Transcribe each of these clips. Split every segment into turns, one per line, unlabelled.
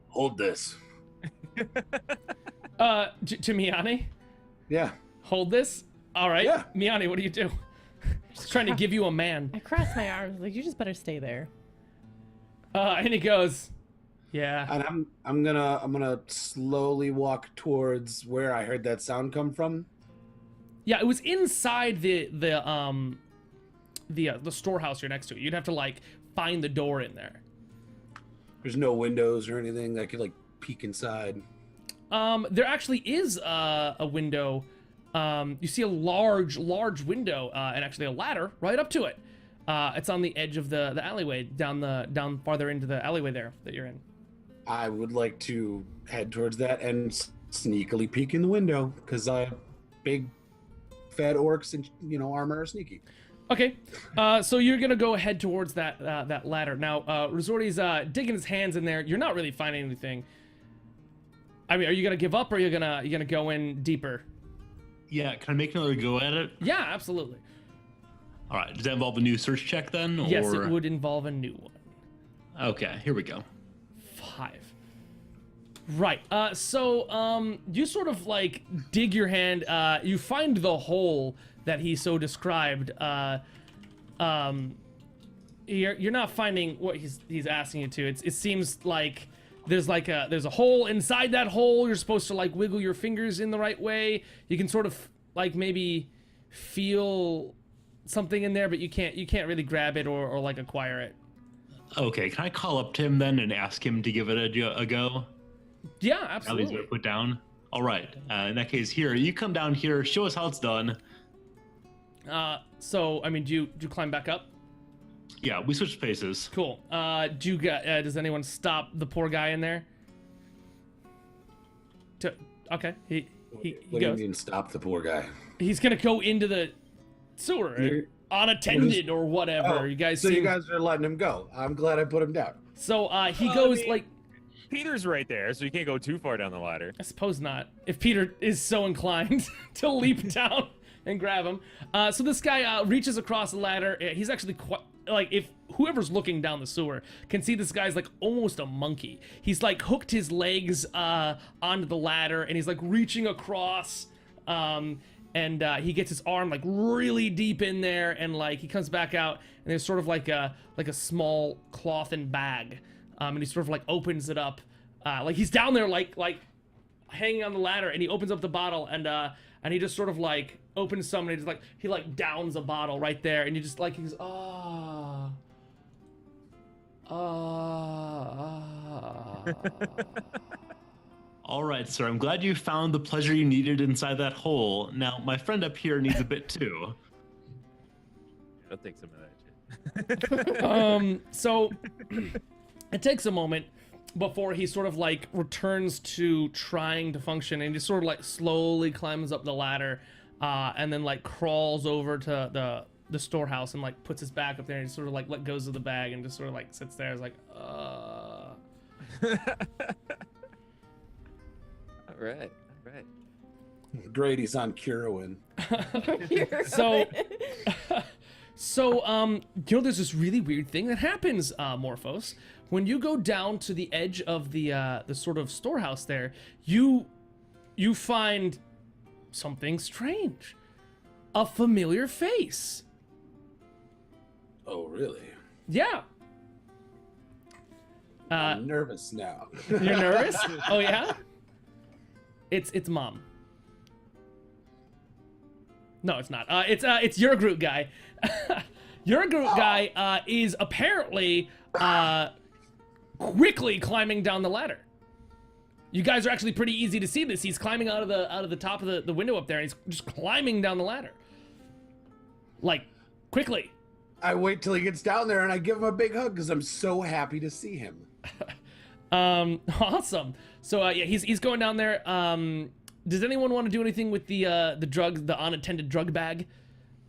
Hold this.
To Miani?
Yeah.
Hold this? All right.
Yeah.
Miani, what do you do? Just trying to give you a man.
I cross my arms like you just better stay there.
And he goes, yeah.
And I'm gonna slowly walk towards where I heard that sound come from.
Yeah, it was inside the storehouse you're next to. You'd have to like find the door in there.
There's no windows or anything that I could like peek inside.
There actually is a window. You see a large window and actually a ladder right up to it. It's on the edge of the alleyway down farther into the alleyway there that you're in.
I would like to head towards that and sneakily peek in the window because big fat orcs and armor are sneaky.
Okay, so you're gonna go ahead towards that ladder. Now, Resorti's digging his hands in there. You're not really finding anything. I mean, are you gonna give up or are you gonna go in deeper?
Yeah, can I make another go at it?
Yeah, absolutely.
All right, does that involve a new search check then?
Yes, it would involve a new one.
Okay, here we go.
5. Right. So you sort of like dig your hand. You find the hole that he so described. You're not finding what he's asking you to. It seems like there's a hole inside that hole. You're supposed to like wiggle your fingers in the right way. You can sort of like maybe feel something in there, but you can't really grab it or like acquire it.
Okay, can I call up to him then and ask him to give it a go?
Yeah,
Now he's
absolutely.
gonna put down. All right. In that case, here you come down here. Show us how it's done.
So I mean, do you climb back up?
Yeah, we switched places.
Cool. Does anyone stop the poor guy in there? Okay. He
What do you
goes.
mean stop the poor guy?
He's gonna go into the sewer
You're-
unattended or whatever.
Oh,
You guys
so
seem...
you guys are letting him go. I'm glad I put him down.
So he
Well,
goes
I mean-
like.
Peter's right there, so you can't go too far down the ladder.
I suppose not. If Peter is so inclined to leap down and grab him. So this guy reaches across the ladder. He's actually quite like, if whoever's looking down the sewer can see this guy's like almost a monkey. He's like hooked his legs onto the ladder and he's like reaching across. And he gets his arm like really deep in there and like he comes back out and there's sort of like a small cloth and bag. And he sort of like opens it up. Like he's down there like hanging on the ladder and he opens up the bottle and he just sort of like opens some and he just like he like downs a bottle right there and you just like he's
All right, sir. I'm glad you found the pleasure you needed inside that hole. Now, my friend up here needs a bit too.
I'll take some of that shit.
So it takes a moment before he sort of like returns to trying to function and he just sort of like slowly climbs up the ladder and then like crawls over to the storehouse and like puts his back up there and he sort of like let goes of the bag and just sort of like sits there. It's like
All right.
Great, he's on Curowin.
So there's this really weird thing that happens, Morphos. When you go down to the edge of the sort of storehouse there, you find something strange. A familiar face.
Oh, really?
Yeah.
I'm nervous now.
You're nervous? Oh yeah? It's Mom. No, it's not. It's your group guy. Your group guy is apparently quickly climbing down the ladder. You guys are actually pretty easy to see this. He's climbing out of the top of the window up there, and he's just climbing down the ladder. Like, quickly.
I wait till he gets down there and I give him a big hug because I'm so happy to see him.
Awesome. So yeah, he's going down there. Does anyone want to do anything with the unattended drug bag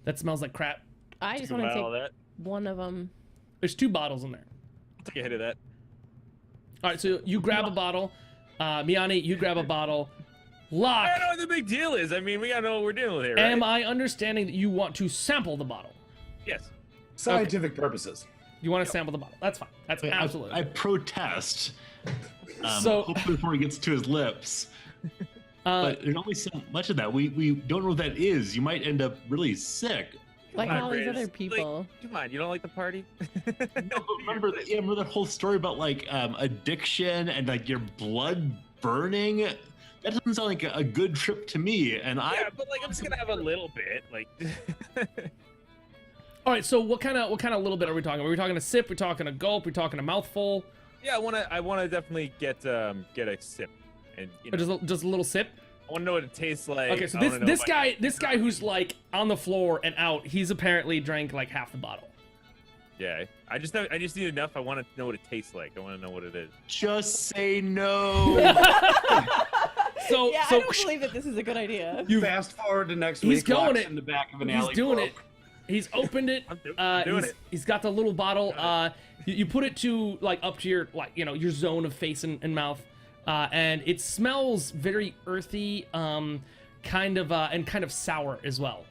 that smells like crap?
I just
Think
want to
about all
take
that.
one of them.
There's 2 bottles in there.
Take a hit of that.
All right, so you grab a bottle. Miani, you grab a bottle. Locke,
I don't know what the big deal is. I mean, we gotta know what we're dealing with here, right?
am I understanding that you want to sample the bottle?
Yes.
Scientific purposes.
You want to sample the bottle? That's fine. That's
Wait,
absolutely.
I protest. Hopefully before he gets to his lips. But there's only so much of that. We don't know what that is. You might end up really sick.
Like
Come on,
all these
Riz.
other people.
Like, come on, you don't like the party?
No, but remember that whole story about like addiction and like your blood burning? That doesn't sound like a good trip to me. And
Yeah, but like I'm just gonna have a little bit. Like
All right, so what kind of little bit are we talking? Are we talking a sip? We're talking a gulp? We're talking a mouthful?
yeah, I wanna definitely get a sip. And you know,
Just a little sip?
I wanna know what it tastes like.
Okay, so
I wanna know
this
if I-
guy who's like on the floor and out, he's apparently drank like half the bottle.
Yeah. I just need enough. I wanna know what it tastes like. I wanna know what it is.
just say no.
So
Yeah,
so
I don't believe that this is a good idea.
you
Fast forward to next
He's
week.
going
walks
it.
in the back of an
he's
alley.
doing it.
broke.
He's opened it.
I'm doing it.
He's got the little bottle. You put it to like up to your your zone of face and mouth, and it smells very earthy, kind of sour as well.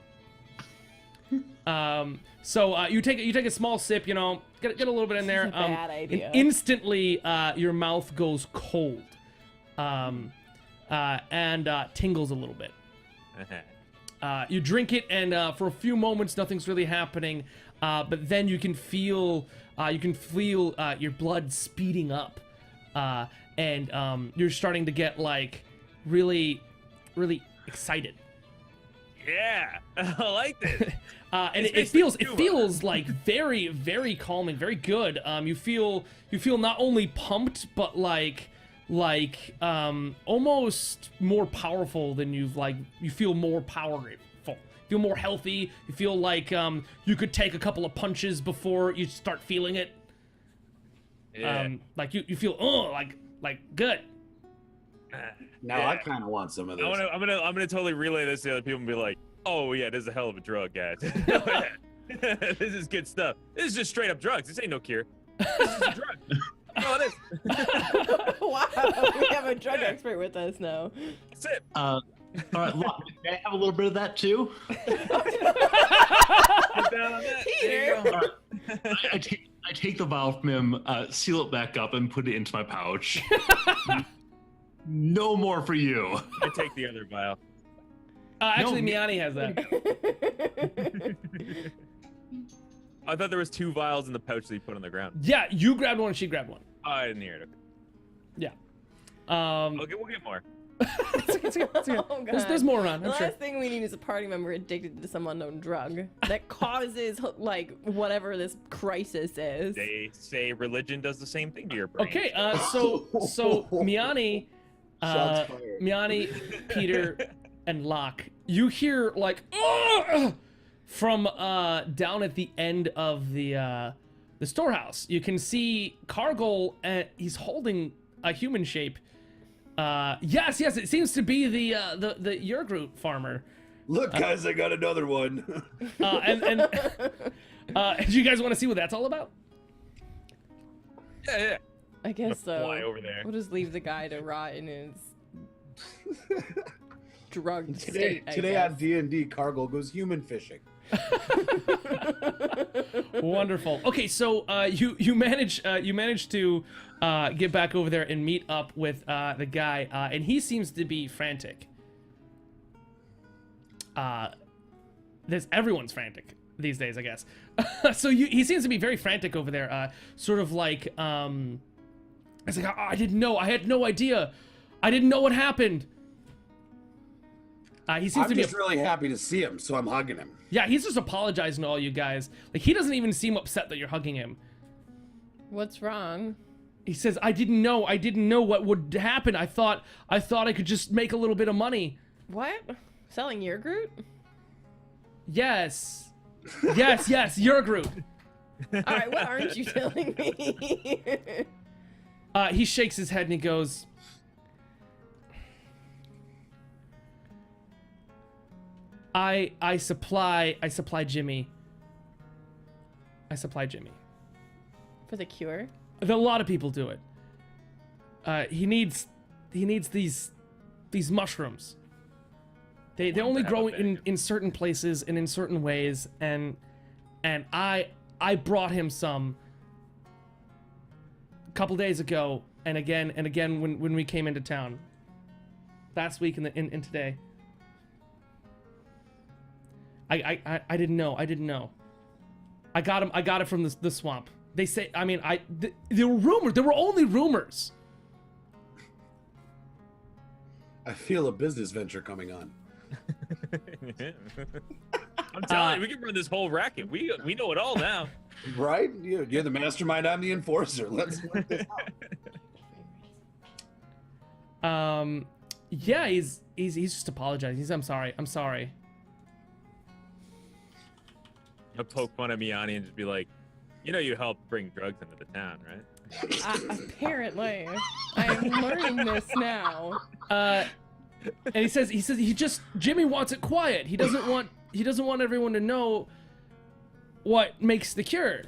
So you take a small sip, get a little bit in there.
This is a bad idea.
And instantly your mouth goes cold, and tingles a little bit. You drink it, and for a few moments, nothing's really happening. But then you can feel your blood speeding up, and you're starting to get like really, really excited.
Yeah. I like this.
And
It's
it feels like very, very calming, very good. You feel not only pumped, but like almost more powerful than you feel more powerful. You feel more healthy. You feel like you could take a couple of punches before you start feeling it.
Yeah.
Like you feel like good.
Now
Yeah.
I kind of want some of this.
I'm gonna totally relay this to other people and be like, oh yeah, this is a hell of a drug, guys. This is good stuff. This is just straight up drugs. This ain't no cure. This is a drug. Oh, it is.
Wow, we have a drug expert with us now.
Sip.
All right, look, may I have a little bit of that too?
Get down on that. There you
Peter.
go.
I take the vial from him, seal it back up, and put it into my pouch. No more for you.
I take the other vial.
Actually,
No.
Miani has that.
I thought there was 2 vials in the pouch that you put on the ground.
Yeah, you grabbed one, she grabbed one.
Oh, I didn't hear it.
Yeah.
Okay, we'll get more.
It's okay.
Oh,
There's
God.
more around,
The
I'm sure.
last thing we need is a party member addicted to some unknown drug that causes like whatever this crisis is.
They say religion does the same thing to your brain.
Okay, so Miani,
Shots fired.
Miani, Peter, and Locke, you hear like "Ugh!" from down at the end of the storehouse. You can see Cargill, and he's holding a human shape. Yes, it seems to be the Yurgroot farmer.
Look, guys, I got another one.
And do you guys want to see what that's all about?
Yeah.
I guess so.
Fly over there.
We'll just leave the guy to rot in his drugged
Today
state. I
on
guess.
D&D, Cargill goes human fishing.
Wonderful. Okay, so you manage to get back over there and meet up with the guy, and he seems to be frantic. Everyone's frantic these days, I guess. So he seems to be very frantic over there, sort of like it's like I didn't know, I had no idea, I didn't know what happened. He seems
I'm
to be
just really happy to see him, so I'm hugging him.
yeah, he's just apologizing to all you guys. Like he doesn't even seem upset that you're hugging him.
What's wrong?
He says, I didn't know what would happen. I thought I could just make a little bit of money.
What? Selling your Groot?
Yes, you're Groot.
All right, what aren't you telling me?
He shakes his head and he goes, I supply Jimmy. I supply Jimmy.
For the cure?
A lot of people do it. He needs these mushrooms. They only grow in certain places and in certain ways, and I brought him some a couple days ago, and again when we came into town. Last week and in today. I didn't know. I got it from the swamp. They say, I mean, there were rumors. There were only rumors.
I feel a business venture coming on.
I'm telling you, we can run this whole racket. We know it all now.
Right? You're the mastermind. I'm the enforcer. Let's work this out.
Yeah, he's just apologizing. I'm sorry.
I'll poke fun at Miani and just be like, you helped bring drugs into the town, right?
Apparently, I'm learning this now.
And he says Jimmy wants it quiet. He doesn't want everyone to know what makes the cure.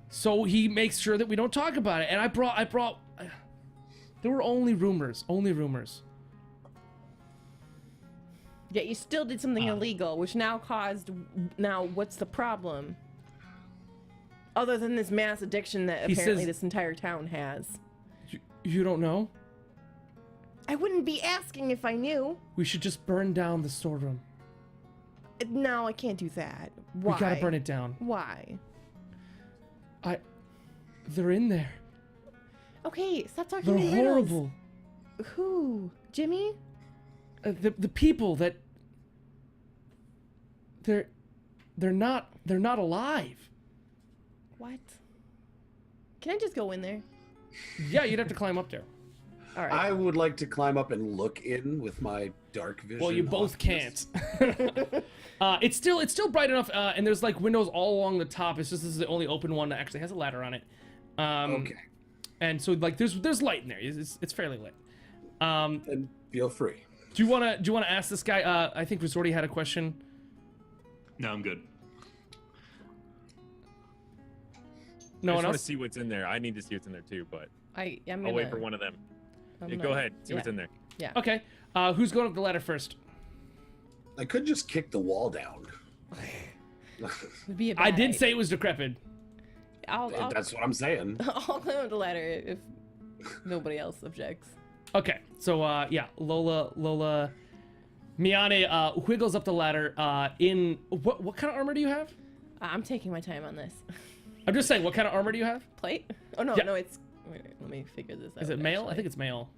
So he makes sure that we don't talk about it. And I brought there were only rumors.
Yet you still did something illegal, which now what's the problem? Other than this mass addiction that apparently this entire town has.
You don't know?
I wouldn't be asking if I knew.
We should just burn down the storeroom.
No, I can't do that. Why?
We gotta burn it down.
Why?
They're in there.
Okay, stop talking
They're
in riddles.
horrible.
Who? Jimmy?
The people that they're not alive.
What? Can I just go in there?
Yeah, you'd have to climb up there.
All right.
I would like to climb up and look in with my dark vision.
Well, you both can't. It's still bright enough, and there's like windows all along the top. It's just this is the only open one that actually has a ladder on it.
Okay.
And so like there's light in there. It's fairly lit.
Then feel free.
Do you wanna ask this guy? I think Resorti had a question.
No, I'm good.
No
I
one
just want to
else.
see what's in there. I need to see what's in there too, but
I'm
I'll wait for one of them. Yeah, go ahead. See what's in there.
Yeah.
Okay. Who's going up the ladder first?
I could just kick the wall down.
It'd be a
I
bad
did
idea.
say it was decrepit.
I'll
That's what I'm saying.
I'll climb up the ladder if nobody else objects.
Okay. So yeah, Lola, Miane wiggles up the ladder. In what kind of armor do you have?
I'm taking my time on this.
I'm just saying, what kind of armor do you have?
Plate? Oh no,
Yeah.
no, it's. Wait, let me figure this out.
Is it mail? I
actually.
think it's mail.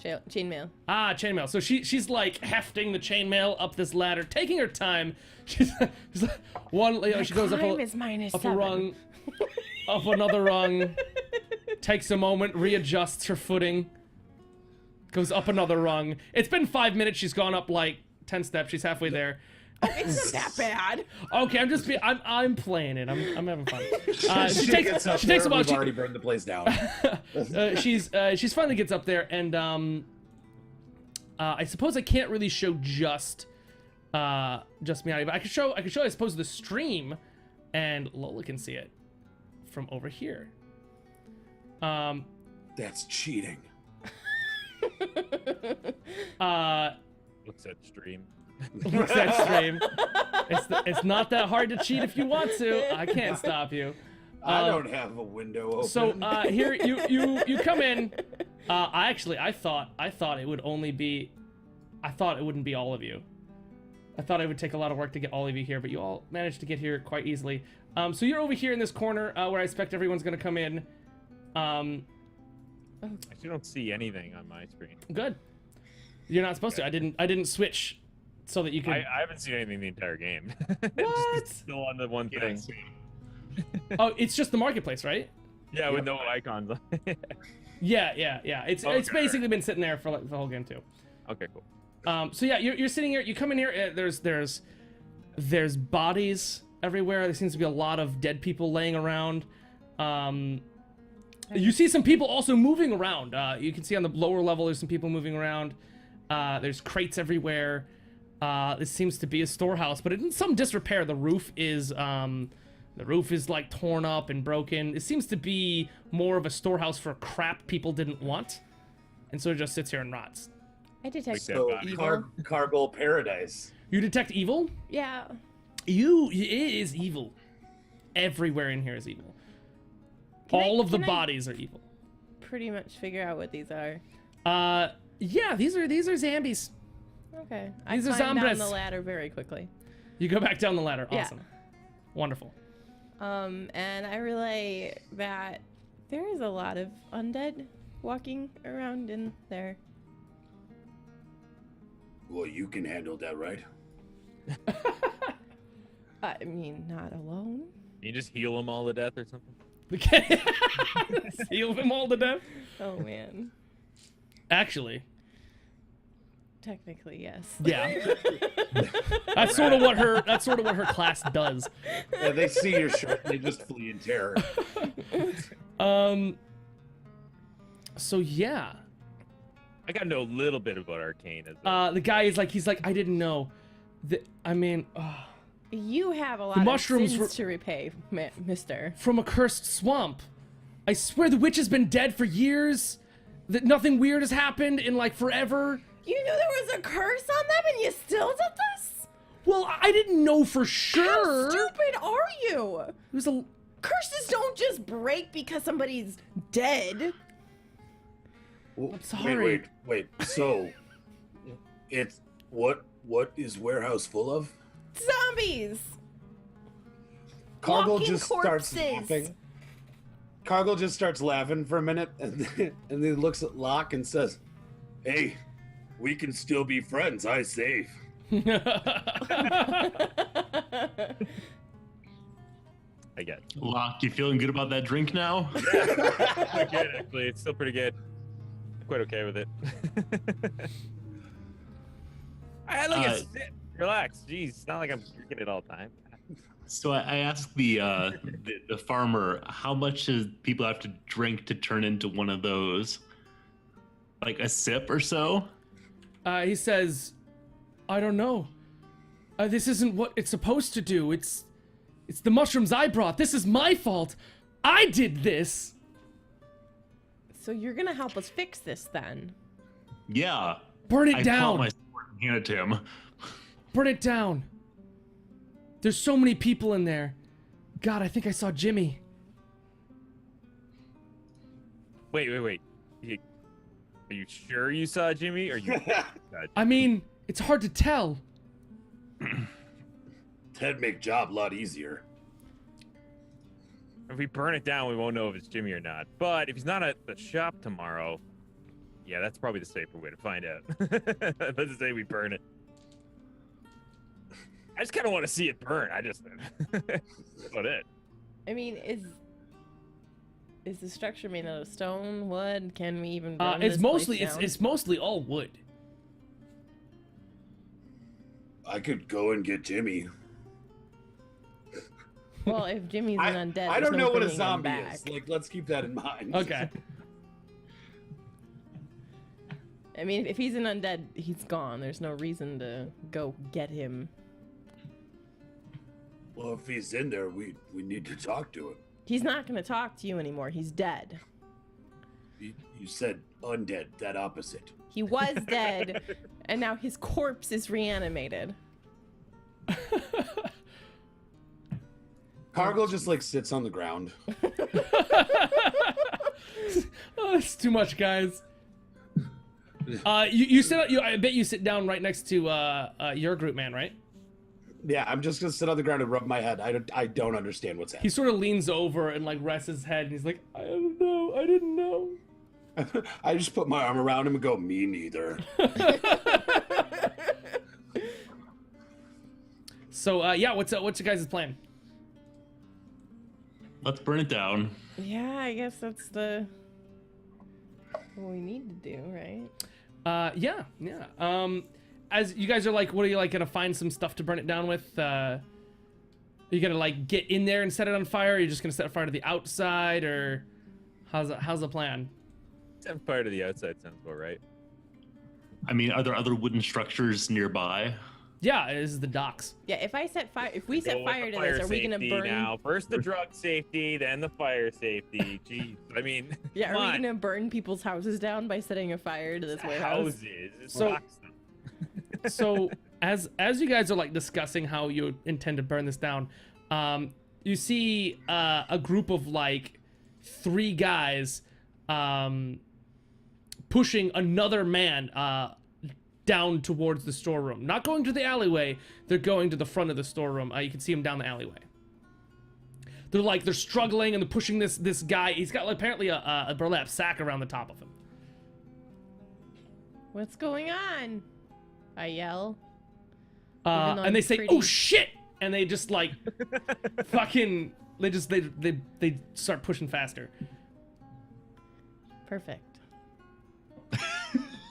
Chainmail.
Ah, chainmail. So she's like hefting the chainmail up this ladder, taking her time. She's like one. She goes up
Climb is
up a
-7.
rung, up another rung. Takes a moment, readjusts her footing. Goes up another rung. It's been 5 minutes. She's gone up like 10 steps. She's halfway there.
It's not that bad.
Okay, I'm playing it. I'm having fun. She
Shit gets up
takes a
there,
while.
we've already burned the place down.
She's finally gets up there, and I suppose I can't really show just Miani, but I could show I suppose the stream, and Lola can see it from over here.
That's cheating.
Looks at stream.
Looks at stream. It's not that hard to cheat if you want to. I can't stop you.
I don't have a window open.
So here you come in. I thought it would only be. I thought it wouldn't be all of you. I thought it would take a lot of work to get all of you here, but you all managed to get here quite easily. So you're over here in this corner where I expect everyone's gonna come in.
I actually don't see anything on my screen.
Good. You're not supposed to. I didn't switch so that you can.
I haven't seen anything the entire game.
What?
Just still on the one
Yeah,
thing.
same.
Oh, it's just the marketplace, right?
Yeah, with no icons.
Yeah. It's
Okay.
basically been sitting there for like the whole game too.
Okay, cool.
So yeah, you're sitting here. You come in here. There's bodies everywhere. There seems to be a lot of dead people laying around. You see some people also moving around. You can see on the lower level there's some people moving around. There's crates everywhere. This seems to be a storehouse, but in some disrepair. The roof is like torn up and broken. It seems to be more of a storehouse for crap people didn't want, and so it just sits here and rots.
I detect
So,
So
evil.
cargo paradise.
You detect evil?
Yeah.
It is evil. Everywhere in here is evil.
Can
All of the
can
bodies are evil.
pretty much figure out what these are?
Yeah, these are zombies.
Okay.
These are
I climb down
zombies.
the ladder very quickly.
You go back down the ladder.
Yeah.
Awesome. Wonderful.
And I relay that there is a lot of undead walking around in there.
Well, you can handle that, right?
I mean, not alone.
You just heal them all to death or something?
Okay. Heal them all to death.
Oh man.
Actually,
Technically, yes.
yeah. That's sort of what her class does.
Yeah, they see your shirt, they just flee in terror.
So yeah.
I gotta know a little bit about arcane. As well.
The guy is like, I didn't know.
You have a lot
The
of
mushrooms
sins to repay, mister.
From a cursed swamp. I swear the witch has been dead for years. That nothing weird has happened in like forever.
You knew there was a curse on them and you still did this?
Well, I didn't know for sure.
How stupid are you?
It was a.
Curses don't just break because somebody's dead.
Well,
sorry.
Wait. So, it's what is warehouse full of?
Zombies.
Cargill
Walking
just starts
corpses.
laughing. Cargill just starts laughing for a minute, and then looks at Locke and says, "Hey, we can still be friends. I save."
I get it.
Locke, you feeling good about that drink now?
I get it, actually. It's still pretty good. I'm quite okay with it. I had like a sip. Relax. Jeez, it's not like I'm drinking it all the time.
So I asked the farmer, how much does people have to drink to turn into one of those? Like a sip or so?
He says, I don't know. This isn't what it's supposed to do. It's the mushrooms I brought. This is my fault. I did this.
So you're gonna help us fix this then?
Yeah.
Burn it
I
down.
caught my sword and hand it to him.
Burn it down. There's so many people in there. God, I think I saw Jimmy.
Wait. Are you sure you saw Jimmy? Or you?
I mean, it's hard to tell.
That'd make job a lot easier.
If we burn it down, we won't know if it's Jimmy or not. But if he's not at the shop tomorrow, yeah, that's probably the safer way to find out. Let's just say we burn it. I just kind of want to see it burn. That's about it.
I mean, is the structure made out of stone, wood? Can we even burn this place down?
It's mostly all wood.
I could go and get Jimmy.
Well, if Jimmy's an undead,
I don't
there's
know
no
what a
bringing him
zombie
back.
is. Like, let's keep that in mind.
Okay.
I mean, if he's an undead, he's gone. There's no reason to go get him.
Well, if he's in there, we need to talk to him.
He's not going to talk to you anymore. He's dead.
You said undead, that opposite.
He was dead, and now his corpse is reanimated.
Cargill just like sits on the ground.
Oh, it's too much, guys. You sit. I bet you sit down right next to your group man, right?
Yeah, I'm just gonna sit on the ground and rub my head. I don't understand what's
He
happening.
sort of leans over and like rests his head, and he's like, I don't know. I didn't know.
I just put my arm around him and go, me neither.
So yeah, what's your guys' plan?
Let's burn it down.
Yeah, I guess that's what we need to do, right?
Yeah. As you guys are like, what are you like gonna find some stuff to burn it down with? Are you gonna like get in there and set it on fire? Or are you just gonna set fire to the outside, or how's the plan?
Set fire to the outside sounds about right.
I mean, are there other wooden structures nearby?
Yeah, this is the docks.
Yeah, if we set
Go with
fire
the
to
fire
this, are we gonna
safety
burn?
now? First the drug safety, then the fire safety. Jeez, I mean,
Yeah,
come
are we
on.
gonna burn people's houses down by setting a fire to this warehouse?
Houses. It's
So-
rocks.
So as you guys are like discussing how you intend to burn this down, you see a group of like 3 guys pushing another man down towards the storeroom. Not going to the alleyway, they're going to the front of the storeroom. You can see him down the alleyway. They're struggling and they're pushing this guy. He's got apparently a burlap sack around the top of him.
What's going on? I yell.
And they say, "Oh shit!" And they just like fucking. They start pushing faster.
Perfect.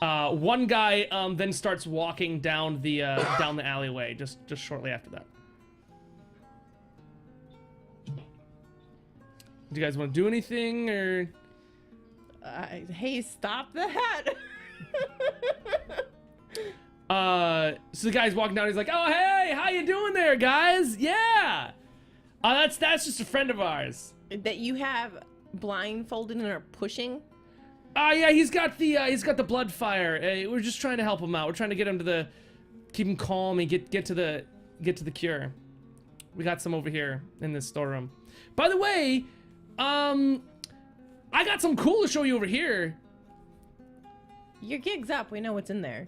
One guy then starts walking down the alleyway just shortly after that. Do you guys want to do anything or?
Hey, stop that!
So the guy's walking down. He's like, "Oh hey, how you doing there, guys? Yeah. That's just a friend of ours
That you have blindfolded and are pushing."
Yeah, he's got the blood fire. We're just trying to help him out. We're trying to get him to keep him calm and get to the cure. We got some over here in this storeroom. By the way, I got some cool to show you over here.
Your gig's up. We know what's in there.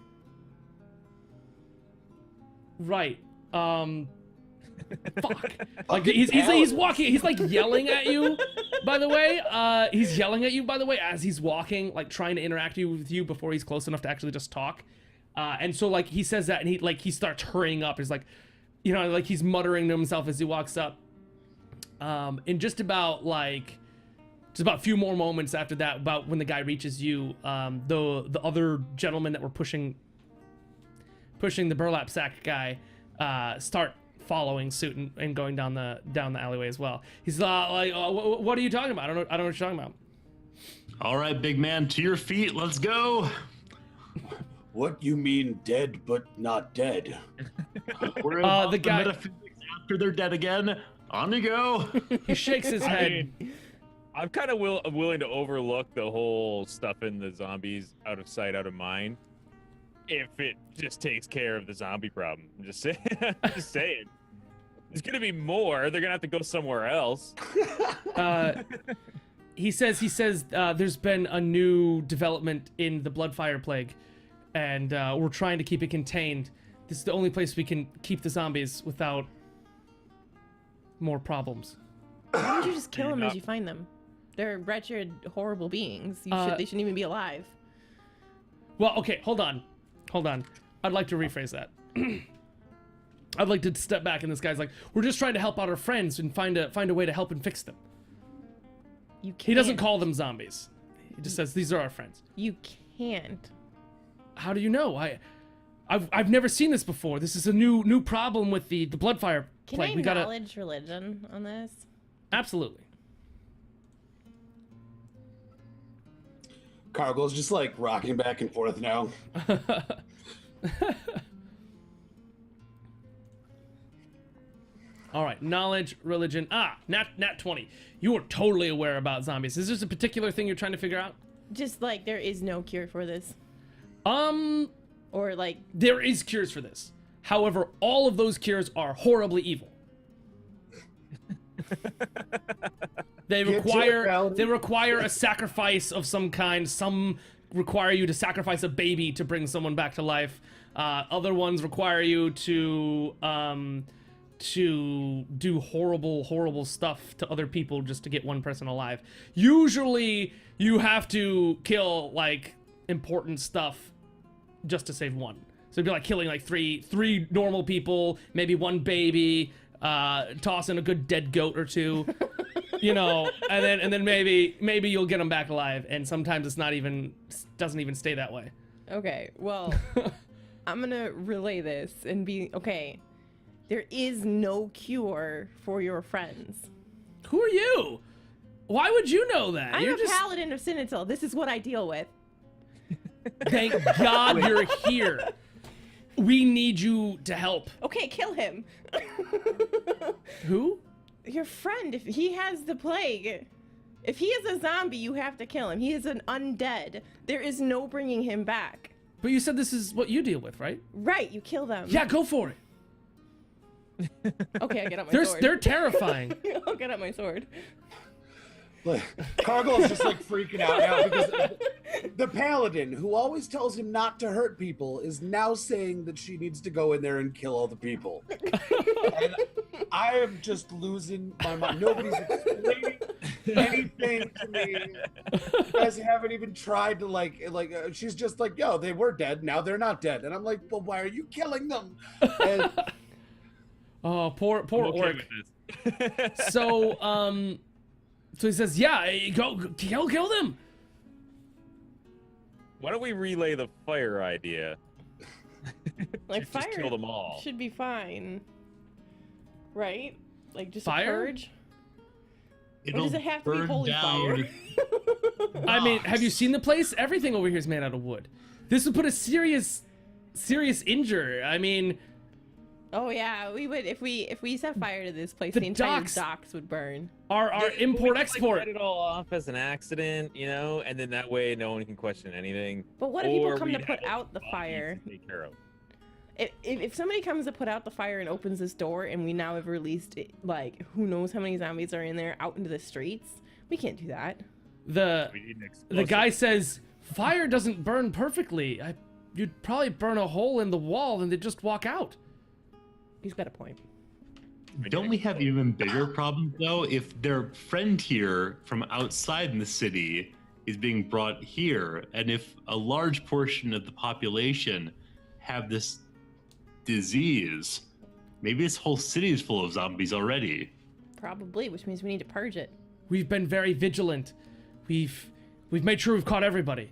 Right. Fuck. Like he's walking. He's like yelling at you. By the way, he's yelling at you. By the way, as he's walking, like trying to interact with you before he's close enough to actually just talk. And so like he says that, and he starts hurrying up. He's like, like he's muttering to himself as he walks up. In just about a few more moments after that, about when the guy reaches you, the other gentlemen that were pushing the burlap sack guy start following suit and going down the alleyway as well. He's like, what are you talking about? I don't know what you're talking about.
All right, big man, to your feet. Let's go.
What you mean dead but not dead?
We're in
the guy
metaphysics after they're dead again. On you go.
He shakes his head.
I'm kind of willing to overlook the whole stuff in the zombies out of sight, out of mind, if it just takes care of the zombie problem. I'm just saying. Just saying. There's gonna be more. They're gonna have to go somewhere else.
He says there's been a new development in the Bloodfire Plague, and we're trying to keep it contained. This is the only place we can keep the zombies without more problems.
Why don't you just kill them as you find them? They're wretched, horrible beings. They shouldn't even be alive.
Well, okay, hold on. I'd like to rephrase that. I'd like to step back, and this guy's like, we're just trying to help out our friends and find a way to help and fix them.
You can't.
He doesn't call them zombies. He just says, these are our friends.
You can't.
How do you know? I've never seen this before. This is a new problem with the Bloodfire Plague.
Can I acknowledge religion on this?
Absolutely.
Cargill's just like rocking back and forth now.
All right, knowledge, religion. Nat 20. You are totally aware about zombies. Is this a particular thing you're trying to figure out?
Just like there is no cure for this.
Or like there is cures for this. However, all of those cures are horribly evil. They require a sacrifice of some kind. Some require you to sacrifice a baby to bring someone back to life. Other ones require you to do horrible stuff to other people just to get one person alive. Usually, you have to kill like important stuff just to save one. So it'd be like killing like three normal people, maybe one baby, toss in a good dead goat or two. And then maybe you'll get them back alive, and sometimes doesn't even stay that way.
Okay, well, I'm gonna relay this and be okay. There is no cure for your friends.
Who are you? Why would you know that?
I'm a paladin of Sinitil. This is what I deal with.
Thank God you're here. We need you to help.
Okay, kill him.
Who?
Your friend, if he has the plague. If he is a zombie, you have to kill him. He is an undead. There is no bringing him back.
But you said this is what you deal with, right?
Right, you kill them.
Yeah, go for it.
Okay, I get out my sword.
They're terrifying.
I'll get out my sword.
Like, Cargill's just like freaking out now because the paladin, who always tells him not to hurt people, is now saying that she needs to go in there and kill all the people. And I am just losing my mind. Nobody's explaining anything to me. You guys haven't even tried to she's just like, yo, they were dead, now they're not dead. And I'm like, well, why are you killing them? And
oh, poor orc. So he says, yeah, go kill them.
Why don't we relay the fire idea?
Like
Just
fire
kill them all.
should be fine, right? Like just
Fire?
a purge. Or
It'll
does it have to be
burn
holy
down.
fire?
I mean, have you seen the place? Everything over here is made out of wood. This would put a serious injury. I mean,
Oh yeah, we would if we set fire to this place.
The
The entire
docks-
docks would burn.
our
Yeah, but we
import
can,
export.
Like, write it all off as an accident, and then that way no one can question anything.
But what if people
Or
come to
we'd
put
have
out the
bodies
fire?
to take care of.
If somebody comes to put out the fire and opens this door, and we now have released like who knows how many zombies are in there out into the streets, we can't do that.
The
We need an
the
explosive.
guy says fire doesn't burn perfectly. You'd probably burn a hole in the wall and they'd just walk out.
He's got a point.
Don't we have even bigger problems though? If their friend here from outside in the city is being brought here, and if a large portion of the population have this disease, maybe this whole city is full of zombies already.
Probably, which means we need to purge it.
We've been very vigilant. We've made sure we've caught everybody.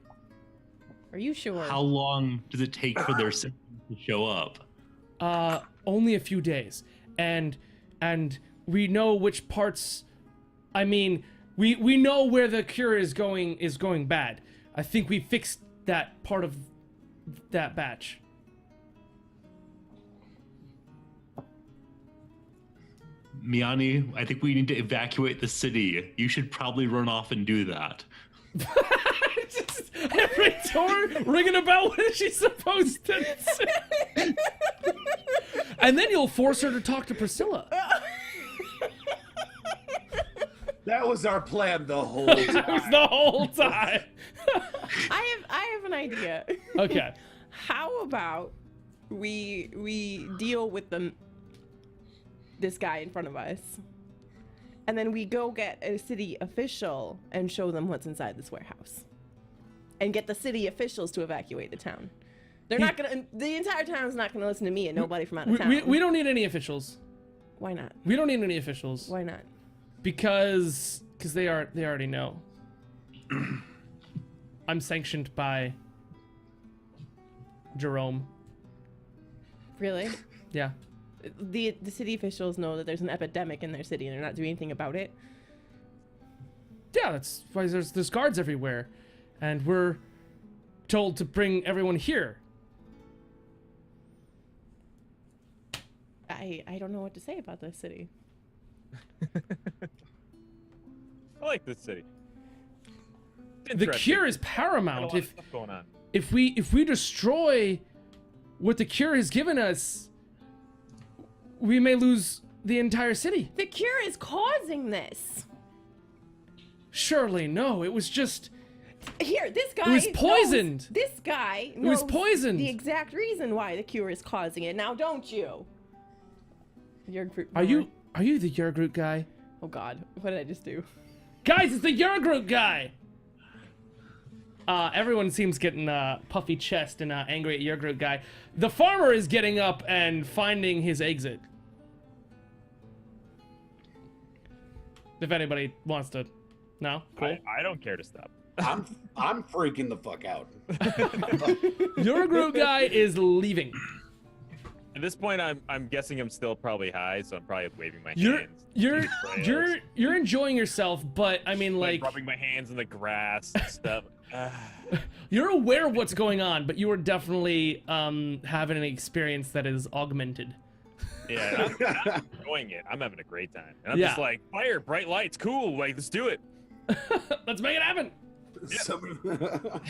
Are you sure?
How long does it take for their symptoms to show up?
Only a few days. And we know which parts. I mean, we know where the cure is going bad. I think we fixed that part of that batch.
Miani, I think we need to evacuate the city. You should probably run off and do that.
Just every door ringing a bell. What is she supposed to say? And then you'll force her to talk to Priscilla.
that was our plan the whole
That was
time.
the whole time.
I have an idea.
Okay.
How about we deal with this guy in front of us, and then we go get a city official and show them what's inside this warehouse, and get the city officials to evacuate the town. They're not gonna. The entire town's not gonna listen to me and nobody from out of town.
We don't need any officials.
Why not?
We don't need any officials.
Why not?
Because they already know. I'm sanctioned by Jerome.
Really?
Yeah.
The city officials know that there's an epidemic in their city and they're not doing anything about it.
Yeah, that's why there's guards everywhere. And we're told to bring everyone here.
I don't know what to say about this city.
I like this city.
The cure is
Got a
paramount.
lot of stuff going on.
If we destroy what the cure has given us, we may lose the entire city.
The cure is causing this.
Surely no, it was just
Here, this guy.
It was poisoned.
This guy.
It was
knows
poisoned.
The exact reason why the cure is causing it. Now, don't you?
Are you the Yurgroot guy?
Oh God, what did I just do?
Guys, it's the Yurgroot guy. Everyone seems getting puffy chest and angry at Yurgroot guy. The farmer is getting up and finding his exit. If anybody wants to, no, cool.
I don't care to stop.
I'm freaking the fuck out.
Yurgroot guy is leaving.
At this point, I'm guessing I'm still probably high, so I'm probably waving my
You're
hands.
you're enjoying yourself, but I mean, like,
rubbing my hands in the grass and stuff.
you're aware of what's going on, but you are definitely having an experience that is augmented.
Yeah, I'm enjoying it. I'm having a great time. And I'm
Yeah.
just like, fire, bright lights, cool. Like, let's do it.
Let's make it happen.
Some-